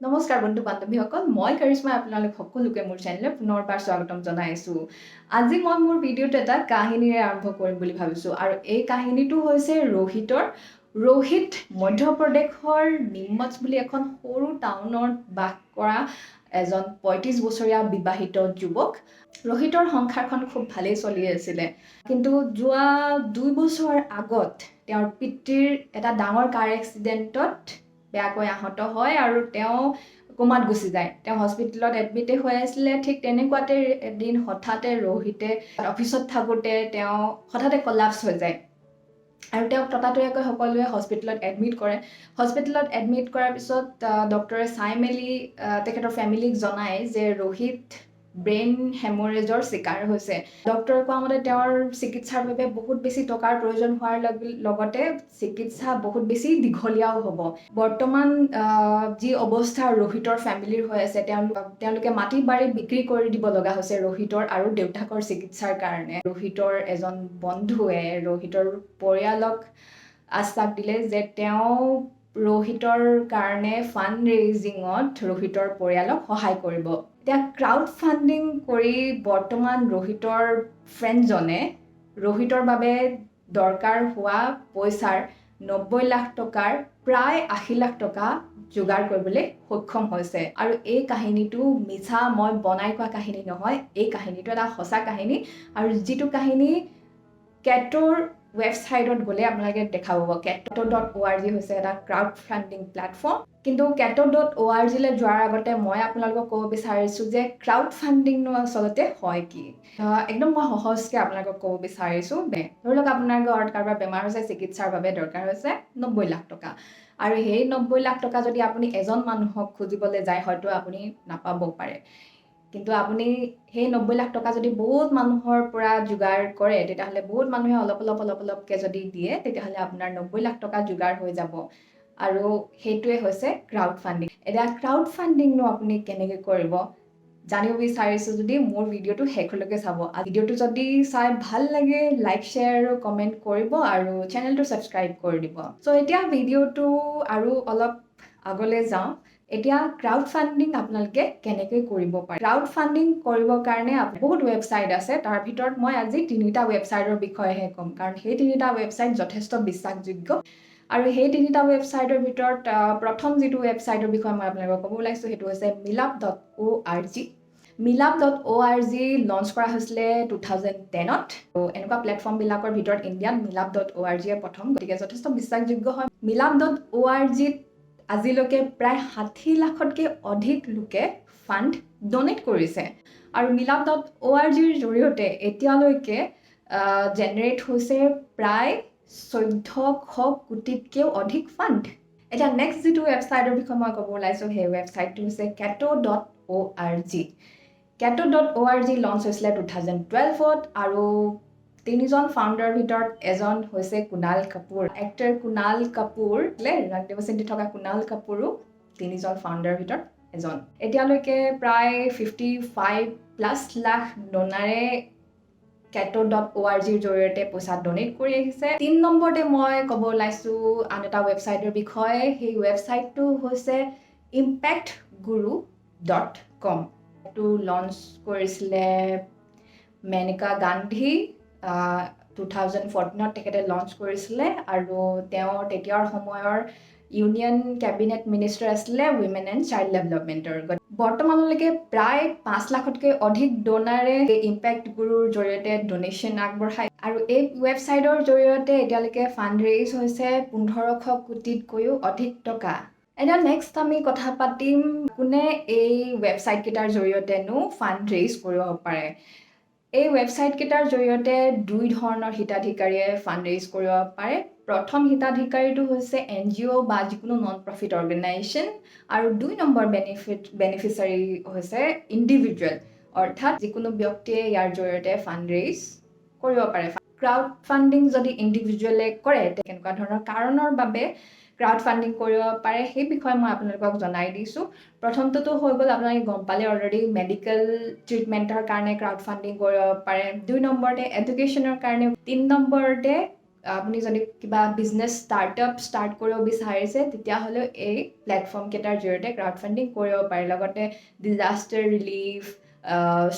নমস্কাৰ বন্ধু বান্ধৱীসকল মই কাৰিশ্মা আপোনালোক সকলোকে মোৰ চেনেললৈ পুনৰবাৰ স্বাগতম জনাইছো আজি মই মোৰ ভিডিঅ'টো এটা কাহিনীৰে আৰম্ভ কৰিম বুলি ভাবিছো আৰু এই কাহিনীটো হৈছে ৰোহিত মধ্যপ্ৰদেশৰ নিমচ বুলি এখন সৰু টাউনত বাস কৰা এজন ৩৫ বছৰীয়া বিবাহিত যুৱক ৰোহিতৰ সংসাৰখন খুব ভালেই চলি আছিল কিন্তু যোৱা ২ বছৰ আগত তেওঁৰ পিতৃৰ এটা ডাঙৰ কাৰ এক্সিডেণ্টত বেয়াকৈ আহত হয় আৰু তেওঁ কোমাত গুচি যায় তেওঁ হস্পিটেলত এডমিট হৈ আছিল ঠিক তেনেকুৱাতে এদিন হঠাতে ৰোহিতে অফিচত থাকোতে তেওঁ হঠাতে কলাপস হৈ যায় আৰু তেওঁক ততাতৈয়াকৈ সকলোৱে হস্পিটেলত এডমিট কৰে হস্পিটেলত এডমিট কৰাৰ পিছত ডক্টৰে চাই মেলি তেখেতৰ ফেমিলিক জনায় যে ৰোহিত ব্ৰেইন হেমৰেজৰ শিকাৰ হৈছে ডক্টৰে কোৱা মতে তেওঁৰ চিকিৎসাৰ বাবে বহুত বেছি টকাৰ প্ৰয়োজন হোৱাৰ লগতে চিকিৎসা বহুত বেছি দীঘলীয়াও হ'ব বৰ্তমান যি অৱস্থা ৰোহিতৰ ফেমিলিৰ হৈ আছে তেওঁলোকে মাটি বাৰী বিক্ৰী কৰি দিব লগা হৈছে ৰোহিতৰ আৰু দেউতাকৰ চিকিৎসাৰ কাৰণে ৰোহিতৰ এজন বন্ধুৱে ৰোহিতৰ পৰিয়ালক আশ্বাস দিলে যে তেওঁ ৰোহিতৰ কাৰণে ফাণ্ড ৰেইজিঙত ৰোহিতৰ পৰিয়ালক সহায় কৰিব এতিয়া ক্ৰাউড ফাণ্ডিং কৰি বৰ্তমান ৰোহিতৰ ফ্ৰেণ্ডজনে ৰোহিতৰ বাবে দৰকাৰ হোৱা পইচাৰ ৯০ লাখ টকাৰ প্ৰায় ৮০ লাখ টকা যোগাৰ কৰিবলৈ সক্ষম হৈছে আৰু এই কাহিনীটো মিছা মই বনাই কোৱা কাহিনী নহয় এই কাহিনীটো এটা সঁচা কাহিনী আৰু যিটো কাহিনী কেটৰ ৱেবছাইটত গ'লে আপোনালোকে দেখা পাব keto.org হৈছে এটা ক্ৰাউড ফাণ্ডিং প্লেটফৰ্ম কিন্তু keto.org লৈ যোৱাৰ আগতে মই আপোনালোকক ক'ব বিচাৰিছোঁ যে ক্ৰাউড ফাণ্ডিংনো আচলতে হয় কি একদম মই সহজকৈ আপোনালোকক ক'ব বিচাৰিছোঁ ধৰি লওক আপোনাৰ ঘৰত কাৰোবাৰ বেমাৰ হৈছে চিকিৎসাৰ বাবে দৰকাৰ হৈছে ৯০ লাখ টকা আৰু সেই ৯০ লাখ টকা যদি আপুনি এজন মানুহক খুজিবলৈ যায় হয়তো আপুনি নাপাব পাৰে কিন্তু আপুনি সেই ৯০ লাখ টকা যদি বহুত মানুহৰ পৰা যোগাৰ কৰে তেতিয়াহ'লে বহুত মানুহে অলপকৈ যদি দিয়ে তেতিয়াহ'লে আপোনাৰ ৯০ লাখ টকা যোগাৰ হৈ যাব আৰু সেইটোৱে হৈছে ক্ৰাউড ফাণ্ডিং এতিয়া ক্ৰাউড ফাণ্ডিংনো আপুনি কেনেকৈ কৰিব জানিব বিচাৰিছোঁ যদি মোৰ ভিডিঅ'টো শেষলৈকে চাব আৰু ভিডিঅ'টো যদি চাই ভাল লাগে লাইক শ্বেয়াৰ আৰু কমেণ্ট কৰিব আৰু চেনেলটো ছাবস্ক্ৰাইব কৰি দিব চ' এতিয়া ভিডিঅ'টো আৰু অলপ আগলৈ যাওঁ এতিয়া ক্ৰাউড ফাণ্ডিং আপোনালোকে কেনেকৈ কৰিব পাৰে ক্ৰাউড ফাণ্ডিং কৰিবৰ কাৰণে বহুত ৱেবছাইট আছে তাৰ ভিতৰত মই আজি ৩টা ৱেবছাইটৰ বিষয়েহে ক'ম কাৰণ সেই 3টা ৱেবছাইট যথেষ্ট বিশ্বাসযোগ্য আৰু সেই 3টা ৱেবছাইটৰ ভিতৰত প্ৰথম যিটো ৱেবছাইটৰ বিষয়ে মই আপোনালোকক ক'ব ওলাইছোঁ সেইটো হৈছে meetup.org meetup.org লঞ্চ কৰা হৈছিলে 2010ত এনেকুৱা প্লেটফৰ্মবিলাকৰ ভিতৰত ইণ্ডিয়াত meetup.org প্ৰথম গতিকে যথেষ্ট বিশ্বাসযোগ্য হয় meetup.org আজিলৈকে প্ৰায় ৬০ লাখতকৈ অধিক লোকে ফাণ্ড ডনেট কৰিছে আৰু meetup.org জৰিয়তে এতিয়ালৈকে জেনেৰেট হৈছে প্ৰায় ১৪০০ কোটিতকৈও অধিক ফাণ্ড এতিয়া নেক্সট যিটো ৱেবছাইটৰ বিষয়ে মই ক'ব ওলাইছোঁ সেই ৱেবছাইটটো হৈছে keto.org keto.org লঞ্চ হৈছিলে 2012ত আৰু 3জন ফাউণ্ডাৰৰ ভিতৰত এজন হৈছে কুণাল কাপুৰ এক্টৰ কুণাল কাপুৰ ৰংদেৱচিন্তি থকা কুণাল কাপুৰো 3জন ফাউণ্ডাৰৰ ভিতৰত এজন এতিয়ালৈকে প্ৰায় 55+ লাখ ডনাৰে keto.org জৰিয়তে পইচা ডনেট কৰি আহিছে 3 নম্বৰতে মই ক'ব ওলাইছোঁ আন এটা ৱেবছাইটৰ বিষয়ে সেই ৱেবছাইটটো হৈছে impactguru.com এইটো লঞ্চ কৰিছিলে মেনকা গান্ধী 2014ত তেখেতে লঞ্চ কৰিছিলে আৰু তেওঁ তেতিয়াৰ সময়ৰ ইউনিয়ন কেবিনেট মিনিষ্টাৰ আছিলে উইমেন এণ্ড চাইল্ড ডেভেলপমেণ্টৰ বৰ্তমানলৈকে প্ৰায় ৫ লাখতকৈ অধিক ডনাৰে ইম্পেক্ট গুৰুৰ জৰিয়তে ডনেশ্যন আগবঢ়ায় আৰু এই ৱেবছাইটৰ জৰিয়তে এতিয়ালৈকে ফাণ্ড ৰেইজ হৈছে ১৫০০ কোটিতকৈও অধিক টকা এতিয়া নেক্সট আমি কথা পাতিম কোনে এই ৱেবছাইটকেইটাৰ জৰিয়তেনো ফাণ্ড ৰেইজ কৰিব পাৰে এই ৱেবছাইটকেইটাৰ জৰিয়তে ২ ধৰণৰ হিতাধিকাৰীয়ে ফাণ্ড ৰেইজ কৰিব পাৰে প্ৰথম হিতাধিকাৰীটো হৈছে NGO বা যিকোনো নন প্ৰফিট অৰ্গেনাইজেশ্যন আৰু ২ নম্বৰ বেনিফিচিয়াৰী হৈছে ইণ্ডিভিজুৱেল অৰ্থাৎ যিকোনো ব্যক্তিয়ে ইয়াৰ জৰিয়তে ফাণ্ড ৰেইজ কৰিব পাৰে ক্ৰাউড ফাণ্ডিং যদি ইণ্ডিভিজুৱেলে কৰে কেনেকুৱা ধৰণৰ কাৰণৰ বাবে ক্ৰাউড ফাণ্ডিং কৰিব পাৰে সেই বিষয়ে মই আপোনালোকক জনাই দিছোঁ প্ৰথমটো হৈ গ'ল আপোনালোকে গম পালে অলৰেডি মেডিকেল ট্ৰিটমেণ্টৰ কাৰণে ক্ৰাউড ফাণ্ডিং কৰিব পাৰে ২ নম্বৰতে এডুকেশ্যনৰ কাৰণে ৩ নম্বৰতে আপুনি যদি কিবা বিজনেছ ষ্টাৰ্টআপ ষ্টাৰ্ট কৰিব বিচাৰিছে তেতিয়াহ'লেও এই প্লেটফৰ্মকেইটাৰ জৰিয়তে ক্ৰাউড ফাণ্ডিং কৰিব পাৰে। লগতে ডিজাষ্টাৰ ৰিলিফ,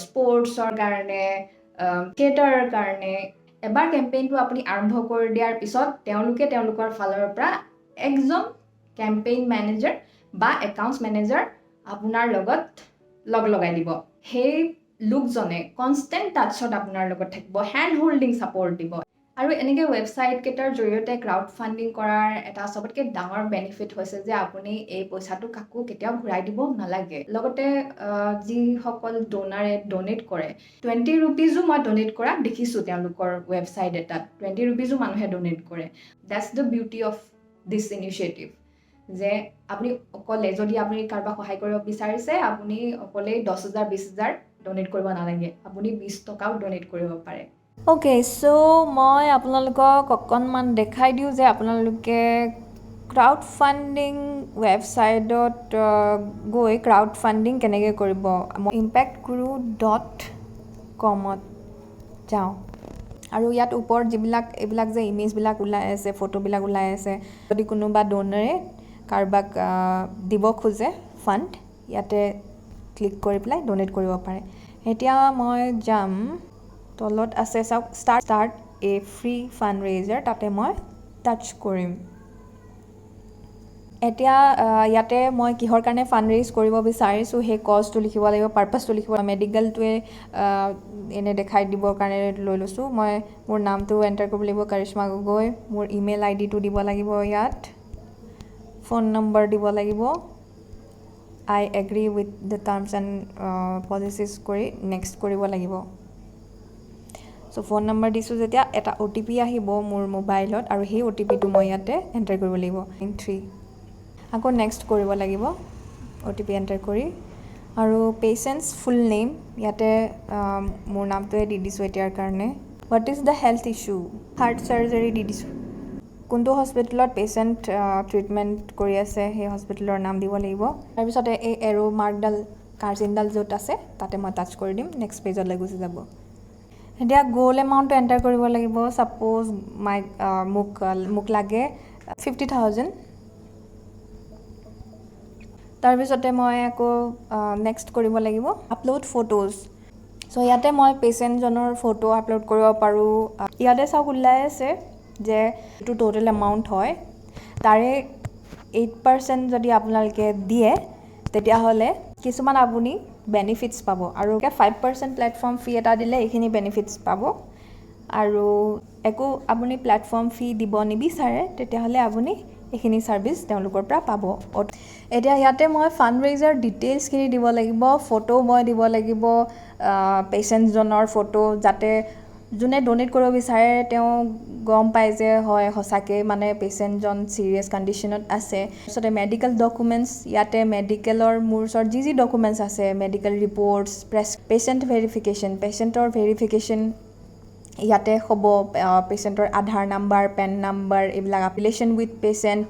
স্পৰ্টছৰ কাৰণে, থিয়েটাৰৰ কাৰণে এবাৰ কেম্পেইনটো আপুনি আৰম্ভ কৰি দিয়াৰ পিছত তেওঁলোকে তেওঁলোকৰ ফালৰ পৰা একজন কেম্পেইন মেনেজাৰ বা একাউণ্টছ মেনেজাৰ আপোনাৰ লগত লগাই দিব। সেই লোকজনে কনষ্টেণ্ট টাচত আপোনাৰ লগত থাকিব, হেণ্ড হোল্ডিং ছাপৰ্ট দিব। আৰু এনেকৈ ৱেবছাইটকেইটাৰ জৰিয়তে ক্ৰাউড ফাণ্ডিং কৰাৰ এটা চবতকৈ ডাঙৰ বেনিফিট হৈছে যে আপুনি এই পইচাটো কাকো কেতিয়াও ঘূৰাই দিব নালাগে। লগতে যিসকল ড'নাৰে ড'নেট কৰে, 20 ৰুপিজো মই ড'নেট কৰা দেখিছোঁ তেওঁলোকৰ ৱেবছাইট এটাত, 20 ৰুপিজো মানুহে ড'নেট কৰে। That's the beauty of this initiative, যে আপুনি অকলে যদি আপুনি কাৰোবাক সহায় কৰিব বিচাৰিছে, আপুনি অকলেই 10,000 20,000 ড'নেট কৰিব নালাগে, আপুনি 20 টকাও ড'নেট কৰিব পাৰে। অ'কে, চ' মই আপোনালোকক অকণমান দেখাই দিওঁ যে আপোনালোকে ক্ৰাউড ফাণ্ডিং ৱেবছাইটত গৈ ক্ৰাউড ফাণ্ডিং কেনেকৈ কৰিব। মই impactguru.com-ত যাওঁ আৰু ইয়াত ওপৰত এইবিলাক যে ইমেজবিলাক ওলাই আছে, ফটোবিলাক ওলাই আছে, যদি কোনোবা ড'নাৰে কাৰোবাক দিব খোজে ফাণ্ড, ইয়াতে ক্লিক কৰি পেলাই ড'নেট কৰিব পাৰে। এতিয়া মই যাম, তলত আছে চাওক ষ্টাৰ্ট এ ফ্ৰী ফাণ্ড ৰেইজাৰ, তাতে মই টাচ কৰিম। এতিয়া ইয়াতে মই কিহৰ কাৰণে ফাণ্ড ৰেইজ কৰিব বিচাৰিছোঁ সেই কজটো লিখিব লাগিব, পাৰ্পাছটো লিখিব লাগিব। মেডিকেলটোৱে এনে দেখাই দিবৰ কাৰণে লৈ লৈছোঁ। মই মোৰ নামটো এণ্টাৰ কৰিব লাগিব, কৰিশ্মা গগৈ। মোৰ ইমেইল আইডিটো দিব লাগিব, ইয়াত ফোন নম্বৰ দিব লাগিব। আই agri with the terms and policies কৰি নেক্সট কৰিব লাগিব। চ' ফোন নম্বৰ দিছোঁ যেতিয়া, এটা OTP আহিব মোৰ মোবাইলত আৰু সেই OTPটো মই ইয়াতে এণ্টাৰ কৰিব লাগিব, 3। আকৌ নেক্সট কৰিব লাগিব OTP এণ্টাৰ কৰি। আৰু পেচেণ্টছ ফুল নেম ইয়াতে মোৰ নামটোৱে দি দিছোঁ এতিয়াৰ কাৰণে। What is the health issue, heart surgery দি দিছোঁ। কোনটো হস্পিটেলত পেচেণ্ট ট্ৰিটমেণ্ট কৰি আছে সেই হস্পিটেলৰ নাম দিব লাগিব। তাৰপিছতে এই এৰো মাৰ্কডাল কাৰ্চিনডাল য'ত আছে তাতে মই টাচ কৰি দিম, নেক্সট পেজলৈ গুচি যাব। এতিয়া গ'ল এমাউণ্টটো এণ্টাৰ কৰিব লাগিব। ছাপ'জ মোক লাগে 50,000। তাৰপিছতে মই আকৌ নেক্সট কৰিব লাগিব আপলোড ফটোজ। চ' ইয়াতে মই পেচেণ্টজনৰ ফটো আপলোড কৰিব পাৰোঁ। ইয়াতে চাওক ওলাই আছে যে এইটো টোটেল এমাউণ্ট হয়, তাৰে 8% যদি আপোনালোকে দিয়ে তেতিয়াহ'লে কিছুমান আপুনি বেনিফিটছ পাব, আৰু 5% প্লেটফৰ্ম ফি এটা দিলে এইখিনি বেনিফিটছ পাব। আৰু একো আপুনি প্লেটফৰ্ম ফি দিব নিবিচাৰে তেতিয়াহ'লে আপুনি এইখিনি ছাৰ্ভিচ তেওঁলোকৰ পৰা পাব। এতিয়া ইয়াতে মই ফাণ্ড ৰেইজাৰ ডিটেইলছখিনি দিব লাগিব, ফটো মই দিব লাগিব, পেচেণ্টজনৰ ফটো, যাতে যোনে ড'নেট কৰিব বিচাৰে তেওঁ গম পায় যে হয় সঁচাকৈ মানে পেচেণ্টজন ছিৰিয়াছ কণ্ডিশ্যনত আছে। তাৰপিছতে মেডিকেল ডকুমেণ্টছ, ইয়াতে মেডিকেলৰ মোৰ ওচৰত যি ডকুমেণ্টছ আছে, মেডিকেল ৰিপৰ্টছ, পেচেণ্ট পেচেণ্টৰ ভেৰিফিকেশ্যন ইয়াতে হ'ব। পেচেণ্টৰ আধাৰ নাম্বাৰ, পেন নাম্বাৰ, এইবিলাক এফিলিয়েশ্যন উইথ পেচেণ্ট,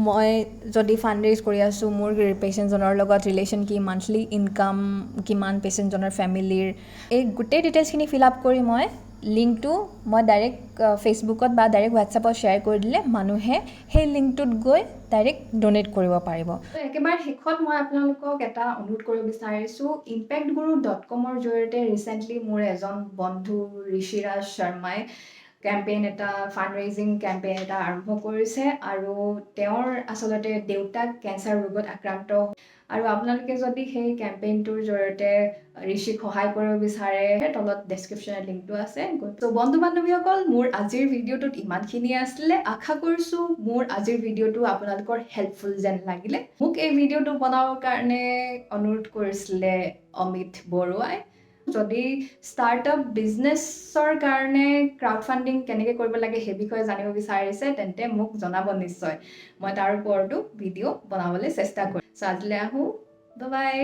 মই যদি ফাণ্ড ৰেইজ কৰি আছোঁ মোৰ পেচেণ্টজনৰ লগত ৰিলেশ্যন কি, মান্থলি ইনকাম কিমান পেচেণ্টজনৰ ফেমিলিৰ, এই গোটেই ডিটেইলছখিনি ফিল আপ কৰি মই লিংকটো মই ডাইৰেক্ট ফেচবুকত বা ডাইৰেক্ট হোৱাটছএপত শ্বেয়াৰ কৰি দিলে মানুহে সেই লিংকটোত গৈ ডাইৰেক্ট ড'নেট কৰিব পাৰিব। একেবাৰে শেষত মই আপোনালোকক এটা অনুৰোধ কৰিব বিচাৰিছোঁ, impactguru.com-ৰ জৰিয়তে ৰিচেণ্টলি মোৰ এজন বন্ধু ঋষিৰাজ শৰ্মাই কেম্পেইন এটা, ফাণ্ড ৰেইজিং কেম্পেইন এটা আৰম্ভ কৰিছে। আৰু তেওঁৰ আচলতে দেউতাক কেঞ্চাৰ ৰোগত আক্ৰান্ত। আৰু আপোনালোকে যদি সেই কেম্পেইনটোৰ জৰিয়তে ঋষিক সহায় কৰিব বিচাৰে, তলত ডেছক্ৰিপশ্যনত লিংকটো আছে। ত' বন্ধু বান্ধৱীসকল, মোৰ আজিৰ ভিডিঅ'টোত ইমানখিনিয়ে আছিলে। আশা কৰিছোঁ মোৰ আজিৰ ভিডিঅ'টো আপোনালোকৰ হেল্পফুল যেন লাগিলে। মোক এই ভিডিঅ'টো বনাবৰ কাৰণে অনুৰোধ কৰিছিলে অমিত বৰুৱাই। যদি ষ্টাৰ্টআপ বিজনেছৰ কাৰণে ক্ৰাউড ফাণ্ডিং কেনেকৈ কৰিব লাগে সেই বিষয়ে জানিব বিচাৰিছে তেন্তে মোক জনাব নিশ্চয়। মই তাৰ ওপৰতো ভিডিঅ' বনাবলৈ চেষ্টা কৰিম। চ' আজিলৈ আহোঁ, বাই বাই।